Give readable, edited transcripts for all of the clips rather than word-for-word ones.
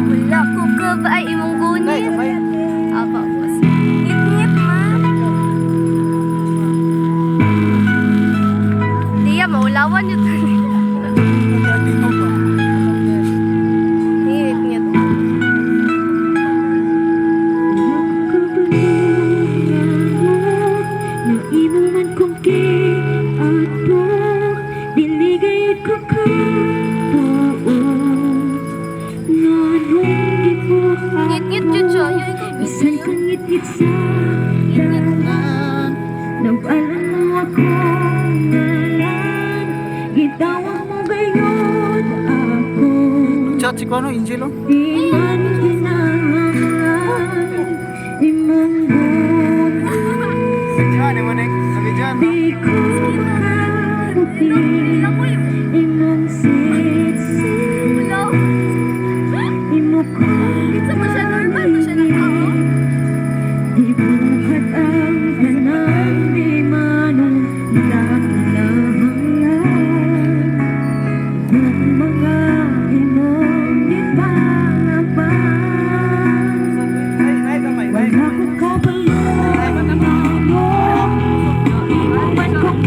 Wala ko ka ba ay imong gunit? Apa mas ngit-ngit ma. Diya maulawan yun. Ngit-ngit. Naimong man kong ato, diligay ko ka tuon. Nanong gibuhat Ngit-ngit yun siya. Yun ko bisan kang ngit-ngit sa dalan. Nawalan mo ako ngalan, gitawag mo gayon ako. Chat si Kuano, Angelo. Di man kinahanglan imong buhat. Diyan, di mo nek. Sabi dyan. Di ko makabuti imong sitsit. Imo ko Sa mo siya normal mo siya nakao. di buhat ang tanan, di manong nahanglan. Ang mga imong gipalaban, Ay, kamay. wala ko kabalo. Imo man kong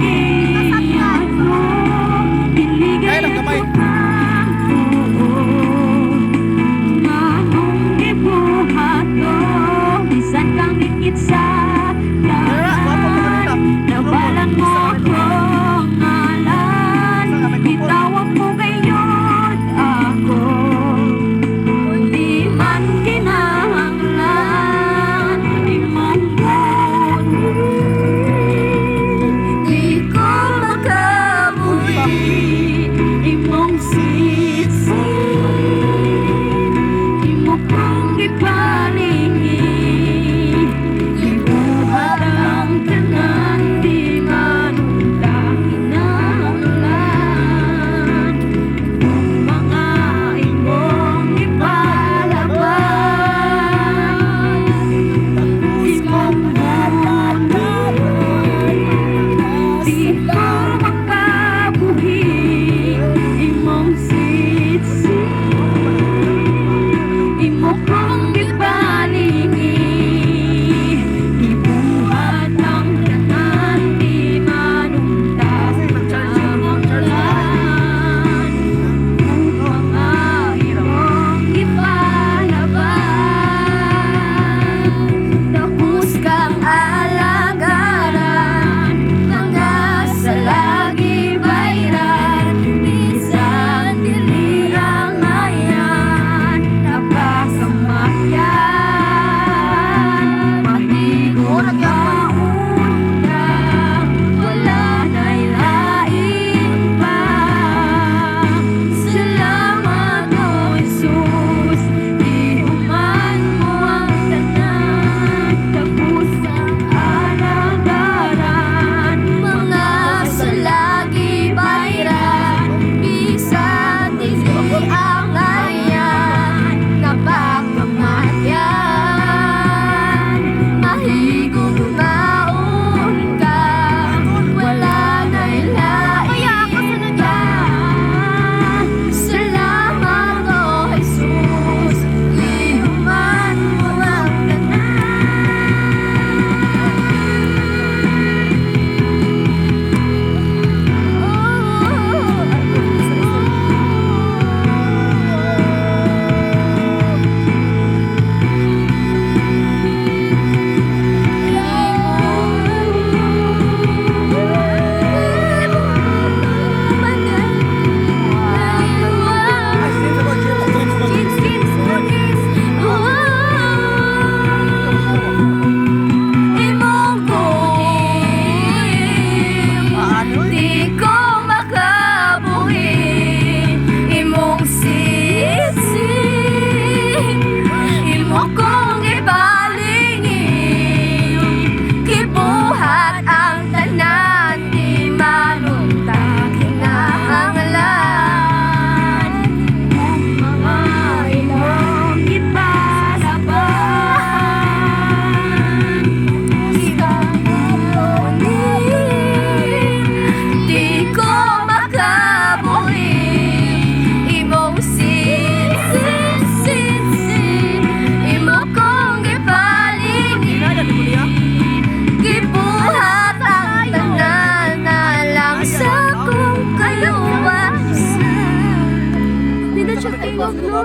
Wag na.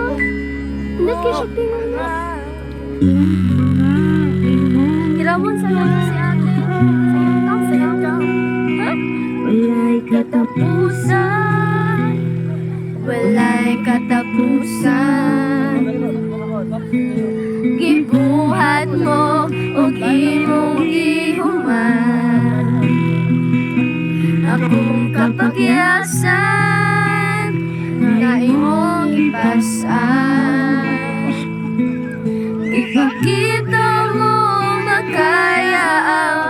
Hindi kayo siya tingnan. Kirawon sa lalo si ate. Sayang lang. Ha? Wala'y Katapusan. Walay katapusan. Gibuhat mo o imong gihuman. Akong kapagyasan na imong ipasan. Ipakita mo makaya ang